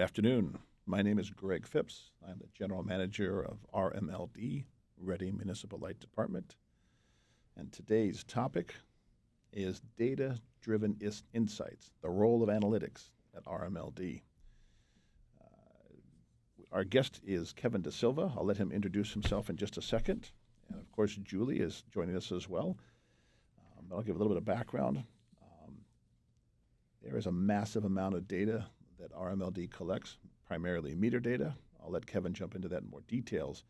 afternoon. My name is Greg Phipps. I'm the General Manager of RMLD, Reading Municipal Light Department. And today's topic is data-driven insights, the role of analytics at RMLD. Our guest is Kevin Da Silva. I'll let him introduce himself in just a second. And of course, Julie is joining us as well. I'll give a little bit of background. There is a massive amount of data that RMLD collects, primarily meter data. I'll let Kevin jump into that in more details.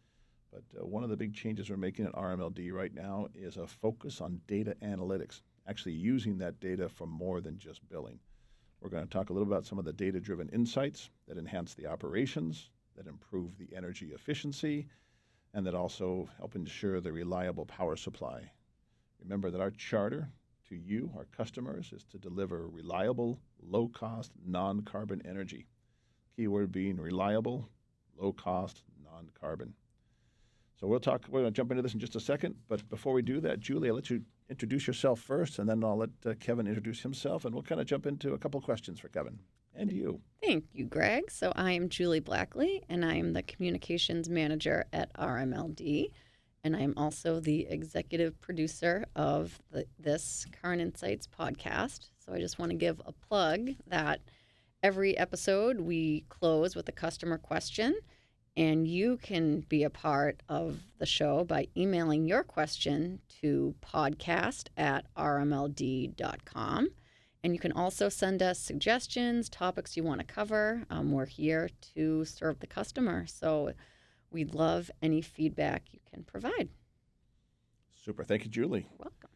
But one of the big changes we're making at RMLD right now is a focus on data analytics, actually using that data for more than just billing. We're going to talk a little about some of the data-driven insights that enhance the operations, that improve the energy efficiency, and that also help ensure the reliable power supply. Remember that our charter to you, our customers, is to deliver reliable, low-cost, non-carbon energy. Keyword being reliable, low-cost, non-carbon. So we're going to jump into this in just a second, but before we do that, Julie, I'll let you introduce yourself first, and then I'll let Kevin introduce himself, and we'll kind of jump into a couple questions for Kevin. And you. Thank you, Greg. So I am Julie Blackley, and I am the Communications Manager at RMLD, and I am also the Executive Producer of this Current Insights podcast. So I just want to give a plug that every episode we close with a customer question, and you can be a part of the show by emailing your question to podcast@rmld.com. And you can also send us suggestions, topics you want to cover. We're here to serve the customer. So we'd love any feedback you can provide. Super. Thank you, Julie. You're welcome.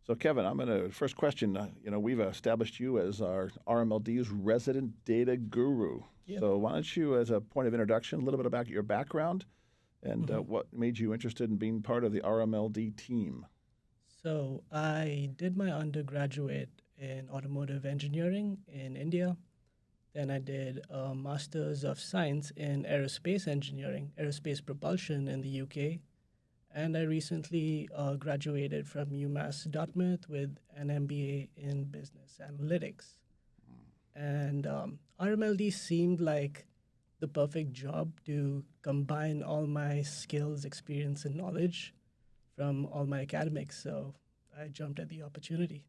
So, Kevin, first question, we've established you as our RMLD's resident data guru. Yep. So why don't you, as a point of introduction, a little bit about your background and what made you interested in being part of the RMLD team? So I did my undergraduate in automotive engineering in India. Then I did a Master's of Science in aerospace engineering, aerospace propulsion in the UK. And I recently graduated from UMass Dartmouth with an MBA in business analytics. And RMLD seemed like the perfect job to combine all my skills, experience, and knowledge from all my academics. So I jumped at the opportunity.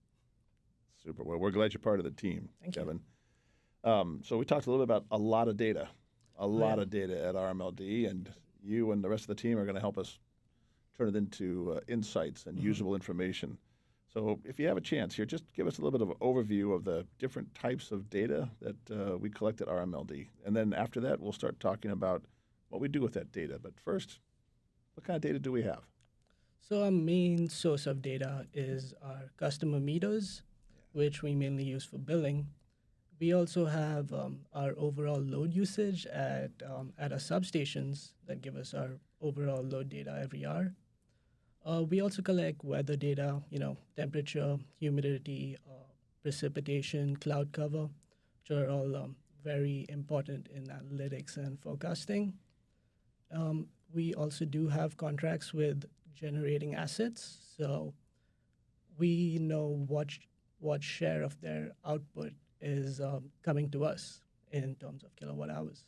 Super. Well, we're glad you're part of the team, Thank Kevin. So we talked a little bit about a lot of data at RMLD, and you and the rest of the team are going to help us turn it into insights and usable information. So if you have a chance here, just give us a little bit of an overview of the different types of data that we collect at RMLD. And then after that, we'll start talking about what we do with that data. But first, what kind of data do we have? So our main source of data is our customer meters, which we mainly use for billing. We also have our overall load usage at our substations that give us our overall load data every hour. We also collect weather data, temperature, humidity, precipitation, cloud cover, which are all very important in analytics and forecasting. We also do have contracts with generating assets, so we know what share of their output is coming to us in terms of kilowatt hours.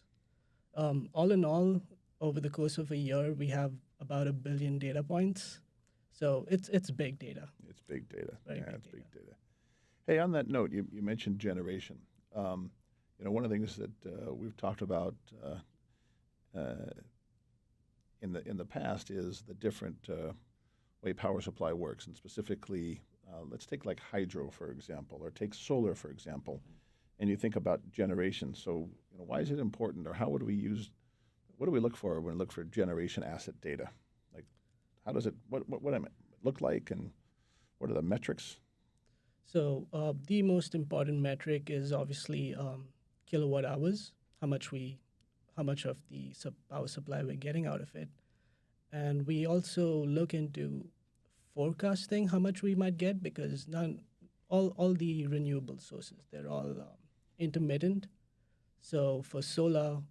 All in all, over the course of a year, we have about 1 billion data points. So it's big data. It's big data. It's big data. Hey, on that note, you mentioned generation. One of the things that we've talked about in the past is the different way power supply works, and specifically, let's take like hydro, for example, or take solar, for example, and you think about generation. So, why is it important, or what do we look for when we look for generation asset data? Like, how does it, what look like, and what are the metrics? So the most important metric is obviously kilowatt hours, how much of the power supply we're getting out of it. And we also look into forecasting how much we might get, because all the renewable sources, they're all intermittent. So for solar,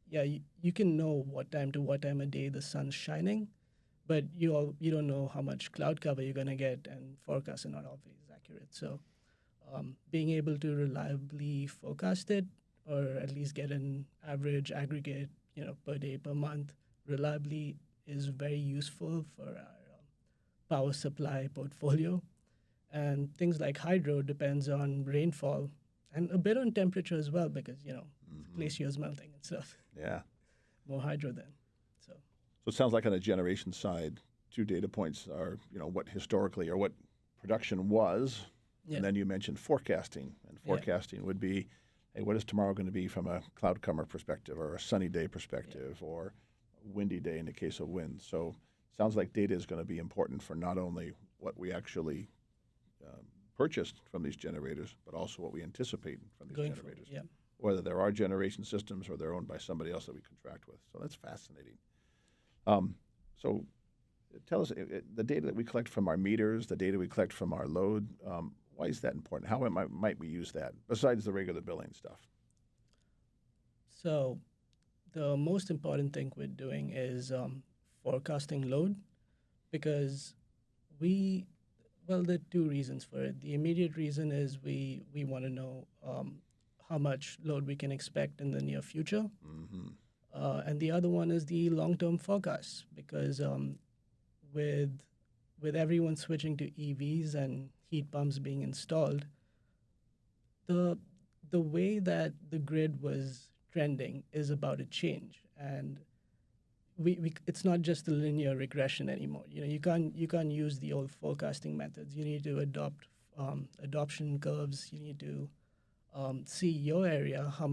you can know what time to what time of day the sun's shining, but you don't know how much cloud cover you're going to get, and forecasts are not always accurate. So being able to reliably forecast it or at least get an average aggregate, per day, per month, reliably is very useful for our power supply portfolio. And things like hydro depends on rainfall and a bit on temperature as well because, glaciers melting and stuff. Yeah. More hydro then. So it sounds like on the generation side, 2 data points are, what historically or what production was. yeah. And then you mentioned forecasting. And forecasting would be, hey, what is tomorrow going to be from a cloud cover perspective or a sunny day perspective or a windy day in the case of wind. So sounds like data is going to be important for not only what we actually purchased from these generators, but also what we anticipate from these Going generators. forward, Whether there are generation systems or they're owned by somebody else that we contract with. So that's fascinating. So tell us, the data that we collect from our meters, the data we collect from our load, why is that important? How might we use that, besides the regular billing stuff? So the most important thing we're doing is forecasting load because there are 2 reasons for it. The immediate reason is we want to know how much load we can expect in the near future. Mm-hmm. And the other one is the long-term forecast because with everyone switching to EVs and heat pumps being installed, the way that the grid was trending is about to change, and it's not just a linear regression anymore. You can't use the old forecasting methods. You need to adopt adoption curves. You need to see your area, how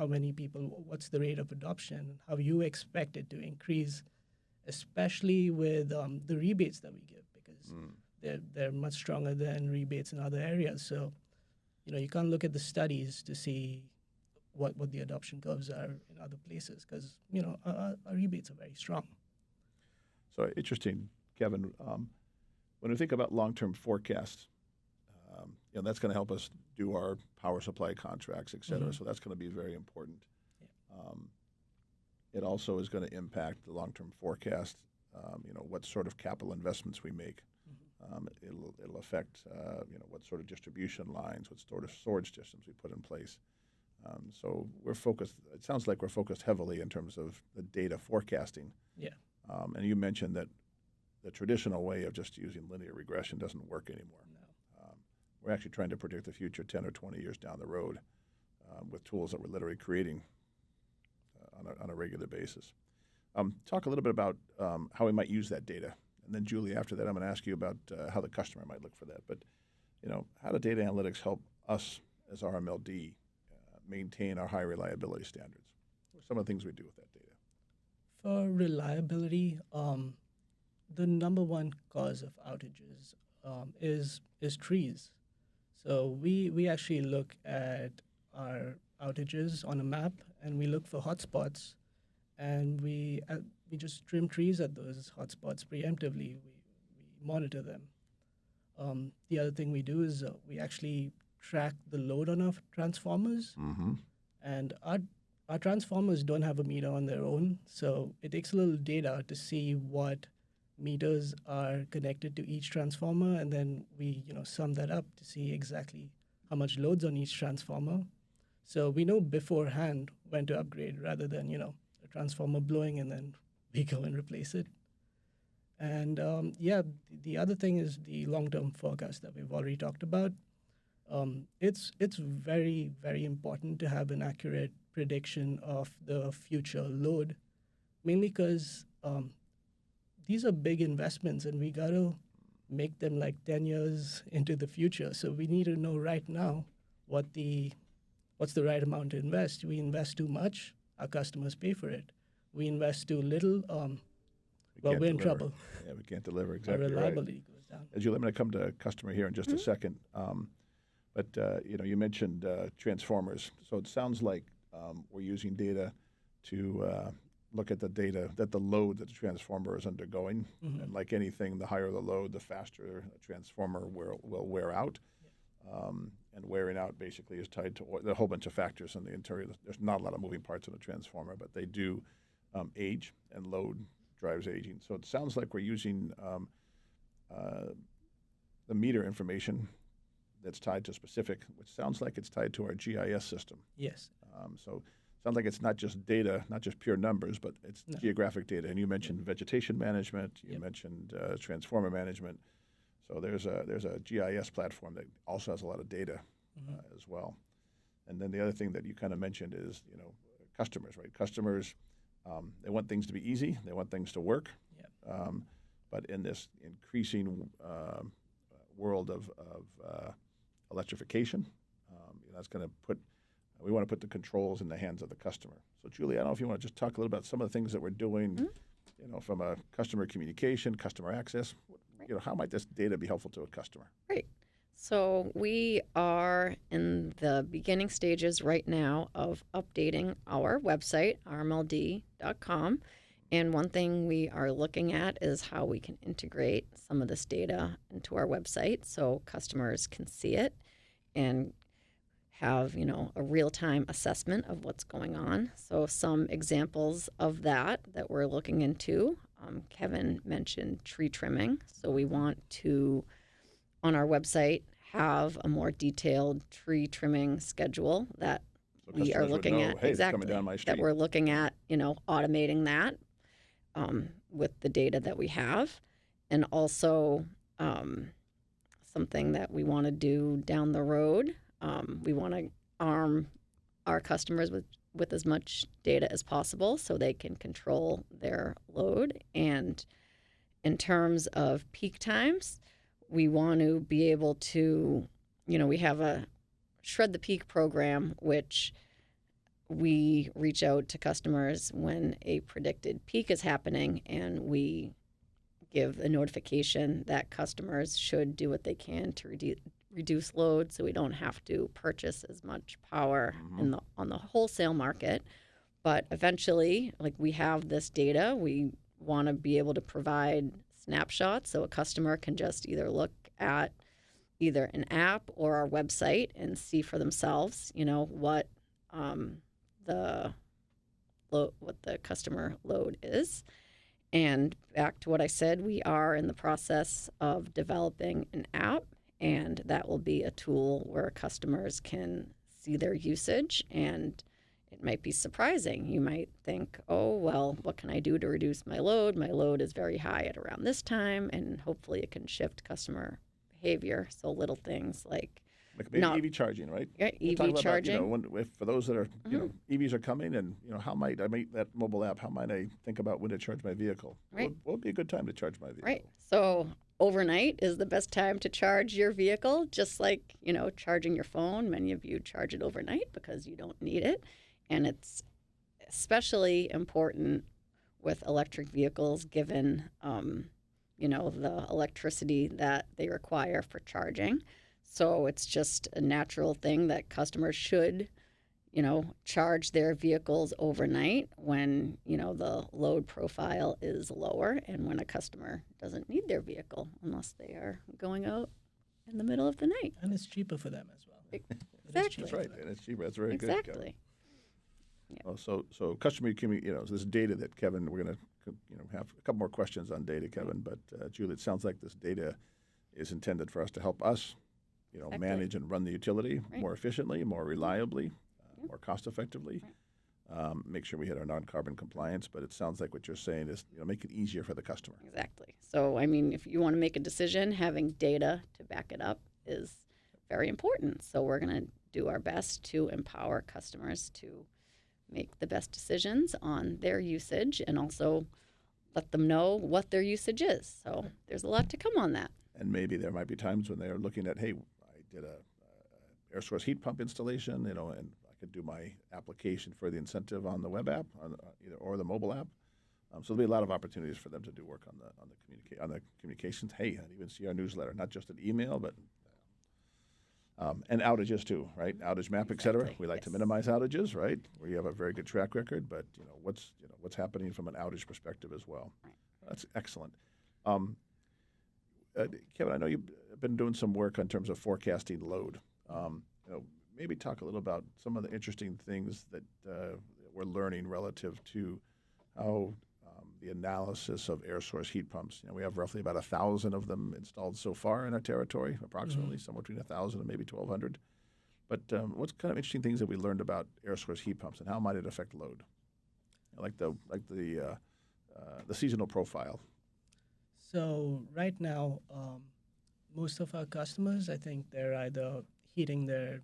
many people, what's the rate of adoption, how you expect it to increase, especially with the rebates that we give because they're much stronger than rebates in other areas. So, you can't look at the studies to see what the adoption curves are in other places because, our rebates are very strong. So interesting, Kevin. When we think about long-term forecasts, that's going to help us do our power supply contracts, et cetera. So that's going to be very important. It also is going to impact the long-term forecast, what sort of capital investments we make. It'll affect, what sort of distribution lines, what sort of storage systems we put in place. So we're focused, it sounds like we're focused heavily in terms of the data forecasting. Yeah. And you mentioned that the traditional way of just using linear regression doesn't work anymore. No. We're actually trying to predict the future 10 or 20 years down the road with tools that we're literally creating on a regular basis. Talk a little bit about how we might use that data. And then, Julie, after that, I'm going to ask you about how the customer might look for that. But, how do data analytics help us as RMLD maintain our high reliability standards? What are some of the things we do with that data? For reliability, the number one cause of outages is trees. So we actually look at our outages on a map and we look for hotspots, and we just trim trees at those hotspots preemptively. We monitor them. The other thing we do is we actually track the load on our transformers, and our transformers don't have a meter on their own, so it takes a little data to see what meters are connected to each transformer, and then we sum that up to see exactly how much load's on each transformer. So we know beforehand when to upgrade rather than a transformer blowing and then we go and replace it. And the other thing is the long-term forecast that we've already talked about. It's very, very important to have an accurate prediction of the future load, mainly because these are big investments and we got to make them like 10 years into the future. So we need to know right now what's the right amount to invest. We invest too much, our customers pay for it. We invest too little, we're in trouble. Yeah, we can't deliver. Exactly. Our reliability goes down. As I'm going to come to customer here in just a second. But you mentioned transformers. So it sounds like we're using data to look at the data that the load that the transformer is undergoing. And like anything, the higher the load, the faster a transformer will wear out. And wearing out basically is tied to a whole bunch of factors in the interior. There's not a lot of moving parts in a transformer, but they do age, and load drives aging. So it sounds like we're using the meter information that's tied to specific, which sounds like it's tied to our GIS system. Yes. So sounds like it's not just data, not just pure numbers, but it's geographic data. And you mentioned vegetation management. You mentioned transformer management. So there's a GIS platform that also has a lot of data as well. And then the other thing that you kind of mentioned is, customers, right? Customers, they want things to be easy. They want things to work. But in this increasing world of electrification, that's going to we want to put the controls in the hands of the customer. So, Julie, I don't know if you want to just talk a little about some of the things that we're doing, from a customer communication, customer access. How might this data be helpful to a customer? Right. So we are in the beginning stages right now of updating our website, rmld.com. And one thing we are looking at is how we can integrate some of this data into our website so customers can see it and have, a real-time assessment of what's going on. So some examples of that we're looking into, Kevin mentioned tree trimming. So we want to, on our website, have a more detailed tree trimming schedule that we are looking at. Hey, exactly, coming down my street. That we're looking at, automating that with the data that we have. And also something that we want to do down the road. We want to arm our customers with as much data as possible so they can control their load. And in terms of peak times, we want to be able to, we have a Shred the Peak program, which we reach out to customers when a predicted peak is happening, and we give a notification that customers should do what they can to reduce load so we don't have to purchase as much power on the wholesale market. But eventually, we have this data, we want to be able to provide snapshots so a customer can just either look at either an app or our website and see for themselves, what the customer load is. And back to what I said, we are in the process of developing an app, and that will be a tool where customers can see their usage, and it might be surprising. You might think, oh, well, what can I do to reduce my load? My load is very high at around this time, and hopefully it can shift custoer behavior. So little things like EV charging, right? Yeah, EV charging. About, for those that are, EVs are coming, and how might I make that mobile app? How might I think about when to charge my vehicle? Right. What would be a good time to charge my vehicle? Right. So overnight is the best time to charge your vehicle, just like, charging your phone. Many of you charge it overnight because you don't need it. And it's especially important with electric vehicles given, the electricity that they require for charging. So it's just a natural thing that customers should, charge their vehicles overnight when, the load profile is lower and when a customer doesn't need their vehicle unless they are going out in the middle of the night. And it's cheaper for them as well. Exactly. That's right, and it's cheaper. That's very good. Exactly. Yeah. Well, so customer community, this data that Kevin, we're going to, have a couple more questions on data, Kevin. But Julie, it sounds like this data is intended for us to help us, manage and run the utility more efficiently, more reliably, more cost effectively. Make sure we hit our non-carbon compliance. But it sounds like what you're saying is, make it easier for the customer. Exactly. So, if you want to make a decision, having data to back it up is very important. So we're going to do our best to empower customers to make the best decisions on their usage and also let them know what their usage is. So there's a lot to come on that. And maybe there might be times when they're looking at, hey, I did a air source heat pump installation, and I could do my application for the incentive on the web app or the mobile app. So there'll be a lot of opportunities for them to do work on the communications. Hey, and even see our newsletter, not just an email, but and outages too, right? Outage map, et cetera. We like to minimize outages, right? Where you have a very good track record, but what's happening from an outage perspective as well. Right. That's excellent. Kevin, I know you've been doing some work in terms of forecasting load. Maybe talk a little about some of the interesting things that we're learning relative to how the analysis of air source heat pumps. We have roughly about 1,000 of them installed so far in our territory, approximately somewhere between 1,000 and maybe 1,200. But what's kind of interesting things that we learned about air source heat pumps and how might it affect load? Like the seasonal profile. So right now, most of our customers, I think they're either heating their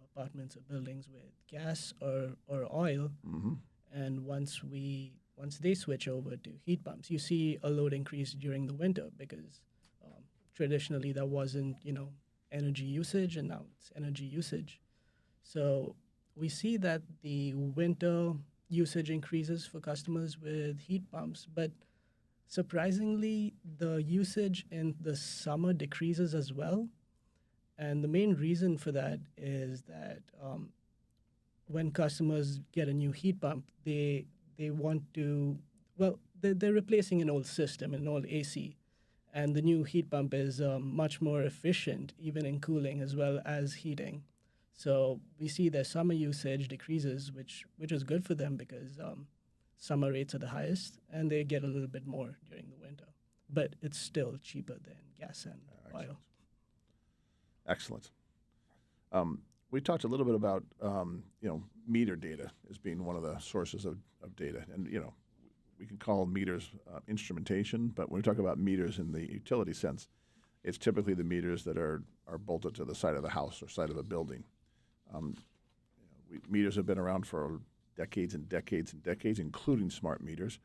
apartments or buildings with gas or oil. Mm-hmm. And once they switch over to heat pumps, you see a load increase during the winter because traditionally that wasn't energy usage, and now it's energy usage. So we see that the winter usage increases for customers with heat pumps, but surprisingly, the usage in the summer decreases as well. And the main reason for that is that when customers get a new heat pump, they want to, well, they're replacing an old system, an old AC. And the new heat pump is much more efficient, even in cooling as well as heating. So we see their summer usage decreases, which is good for them because summer rates are the highest, and they get a little bit more during the winter. But it's still cheaper than gas and oil. Excellent. We talked a little bit about meter data as being one of the sources of data, and we can call meters instrumentation, but when we talk about meters in the utility sense, it's typically the meters that are bolted to the side of the house or side of a building. Meters have been around for decades and decades and decades, including smart meters.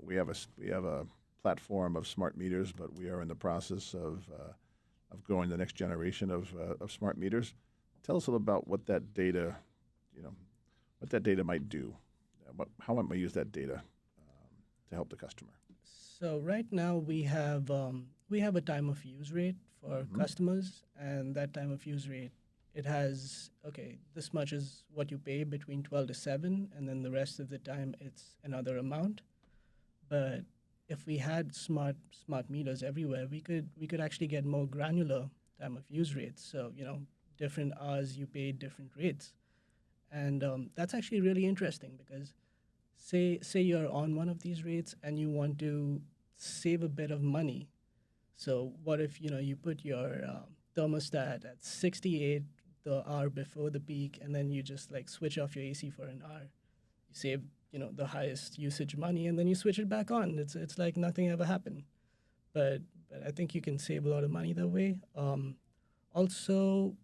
We have a platform of smart meters, but we are in the process of growing the next generation of smart meters. Tell us a little about what that data, might do. How might we use that data to help the customer? So right now we have a time of use rate for customers, and that time of use rate, it has, this much is what you pay between 12 to 7, and then the rest of the time it's another amount. But if we had smart meters everywhere, we could actually get more granular time of use rates. So, different hours you pay different rates. And that's actually really interesting because say you're on one of these rates and you want to save a bit of money. So what if, you put your thermostat at 68 the hour before the peak, and then you just switch off your AC for an hour. You save, the highest usage money, and then you switch it back on. It's like nothing ever happened. But I think you can save a lot of money that way. Also,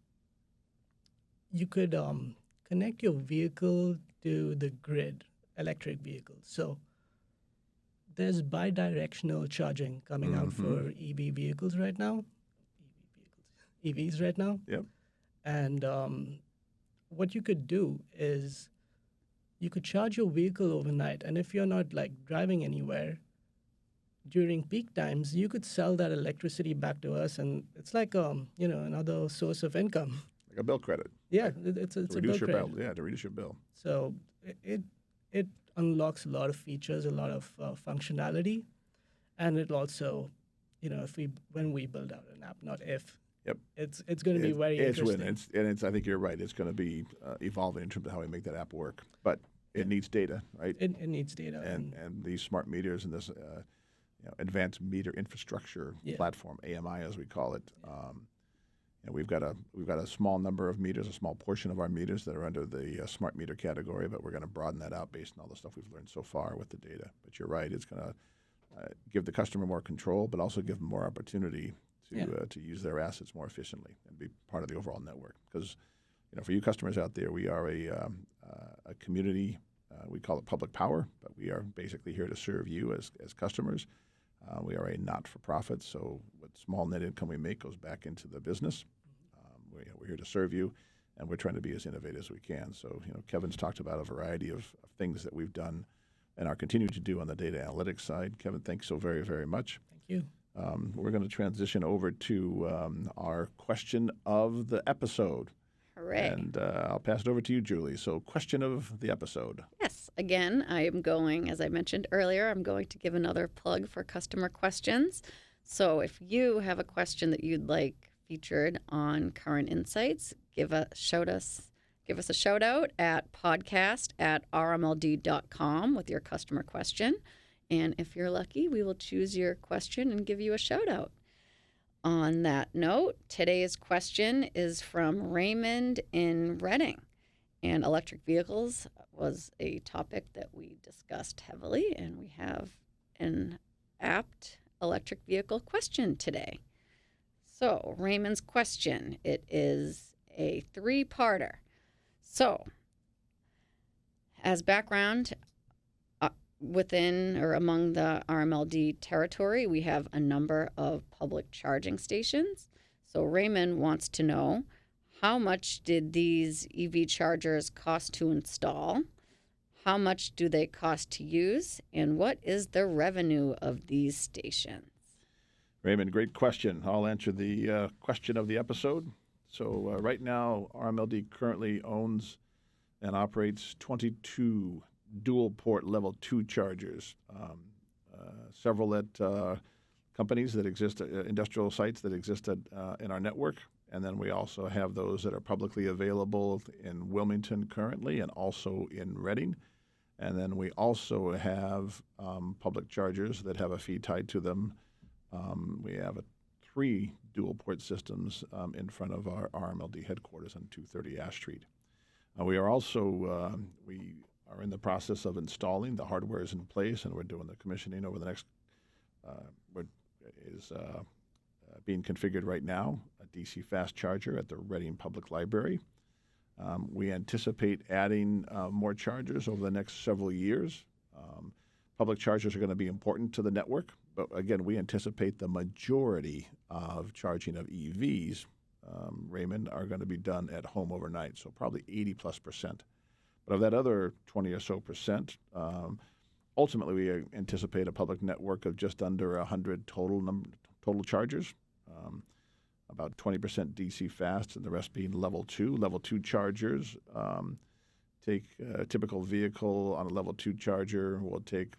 you could connect your vehicle to the grid, electric vehicles. So there's bidirectional charging coming out for EV vehicles right now. EVs right now. Yep. And what you could do is you could charge your vehicle overnight, and if you're not driving anywhere during peak times, you could sell that electricity back to us, and it's like another source of income. Like a bill credit. Yeah, it's a bill credit. Yeah, to reduce your bill. So it unlocks a lot of features, a lot of functionality, and it also, when we build out an app, not if. Yep. It's going to be very interesting. It's I think you're right. It's going to be evolving in terms of how we make that app work. But it needs data, right? It needs data. And these smart meters and this advanced meter infrastructure platform, AMI as we call it. We've got a small number of meters, a small portion of our meters that are under the smart meter category, but we're going to broaden that out based on all the stuff we've learned so far with the data. But you're right. It's going to give the customer more control, but also give them more opportunity to use their assets more efficiently and be part of the overall network. Because, for you customers out there, we are a community. We call it public power, but we are basically here to serve you as customers. We are a not-for-profit, so what small net income we make goes back into the business. We're here to serve you, and we're trying to be as innovative as we can. So, Kevin's talked about a variety of things that we've done and are continuing to do on the data analytics side. Kevin, thanks so very, very much. Thank you. We're going to transition over to our question of the episode. Hooray. And I'll pass it over to you, Julie. So, question of the episode. Yes. Again, I am going, as I mentioned earlier, I'm going to give another plug for customer questions. So if you have a question that you'd like featured on Current Insights, give us a shout out at podcast@rmld.com with your customer question. And if you're lucky, we will choose your question and give you a shout out. On that note, today's question is from Raymond in Reading. And electric vehicles was a topic that we discussed heavily, and we have an apt electric vehicle question today. So, Raymond's question, it is a three-parter. So, as background, within or among the RMLD territory, we have a number of public charging stations. So Raymond wants to know, how much did these EV chargers cost to install? How much do they cost to use? And what is the revenue of these stations? Raymond, great question. I'll answer the question of the episode. So right now, RMLD currently owns and operates 22 dual-port Level 2 chargers, several at companies that exist, industrial sites that exist in our network. And then we also have those that are publicly available in Wilmington currently and also in Reading. And then we also have public chargers that have a fee tied to them. We have 3 dual-port systems in front of our RMLD headquarters on 230 Ash Street. We are also, we are in the process of installing. The hardware is in place, and we're doing the commissioning over the next, being configured right now, a DC fast charger at the Reading Public Library. We anticipate adding more chargers over the next several years. Public chargers are going to be important to the network, but again, we anticipate the majority of charging of EVs, Raymond, are going to be done at home overnight, so probably 80+%. But of that other 20 or so percent, ultimately we anticipate a public network of just under 100 total chargers, about 20% DC fast, and the rest being level 2. Level 2 chargers take a typical vehicle on a level 2 charger will take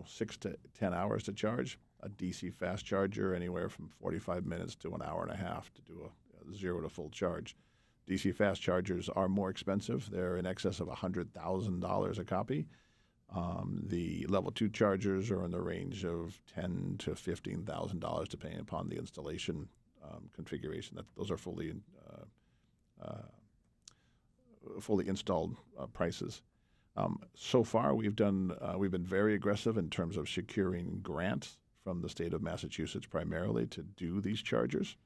6 to 10 hours to charge. A DC fast charger anywhere from 45 minutes to an hour and a half to do a 0 to full charge. DC fast chargers are more expensive. They're in excess of $100,000 a copy. The level 2 chargers are in the range of $10,000 to $15,000 depending upon the installation configuration. Those are fully installed prices. So far, we've been very aggressive in terms of securing grants from the state of Massachusetts primarily to do these chargers,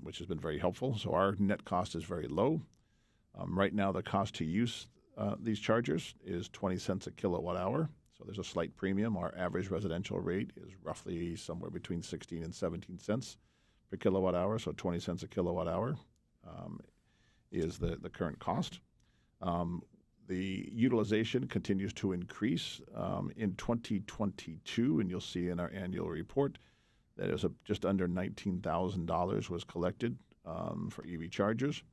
which has been very helpful. So our net cost is very low. Right now, the cost to use these chargers is 20 cents a kilowatt hour. So there's a slight premium. Our average residential rate is roughly somewhere between 16 and 17 cents per kilowatt hour. So 20 cents a kilowatt hour is the current cost. The utilization continues to increase in 2022, and you'll see in our annual report that it was just under $19,000 was collected for EV chargers.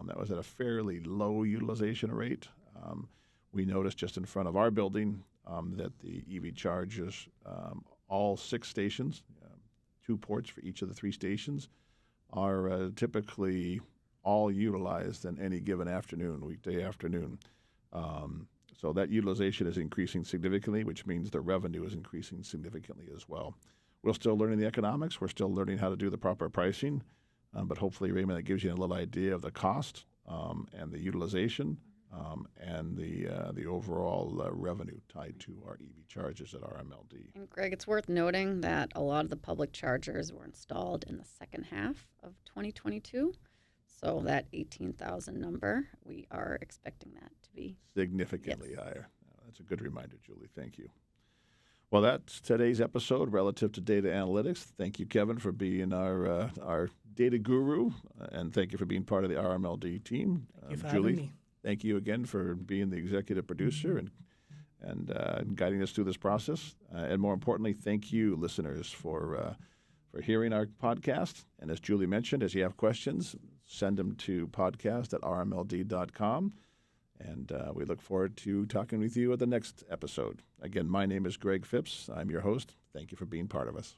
That was at a fairly low utilization rate. We noticed just in front of our building that the EV chargers, all 6 stations, 2 ports for each of the 3 stations, are typically all utilized in any given afternoon, weekday afternoon. So that utilization is increasing significantly, which means the revenue is increasing significantly as well. We're still learning the economics. We're still learning how to do the proper pricing. But hopefully, Raymond, that gives you a little idea of the cost and the utilization and the overall revenue tied to our EV chargers at RMLD. And Greg, it's worth noting that a lot of the public chargers were installed in the second half of 2022. So that 18,000 number, we are expecting that to be significantly higher. That's a good reminder, Julie. Thank you. Well, that's today's episode relative to data analytics. Thank you, Kevin, for being our data guru, and thank you for being part of the RMLD team. Thank you for Julie, having me. thank you again for being the executive producer and guiding us through this process. And more importantly, thank you, listeners, for hearing our podcast. And as Julie mentioned, as you have questions, send them to podcast@rmld.com. And we look forward to talking with you at the next episode. Again, my name is Greg Phipps. I'm your host. Thank you for being part of us.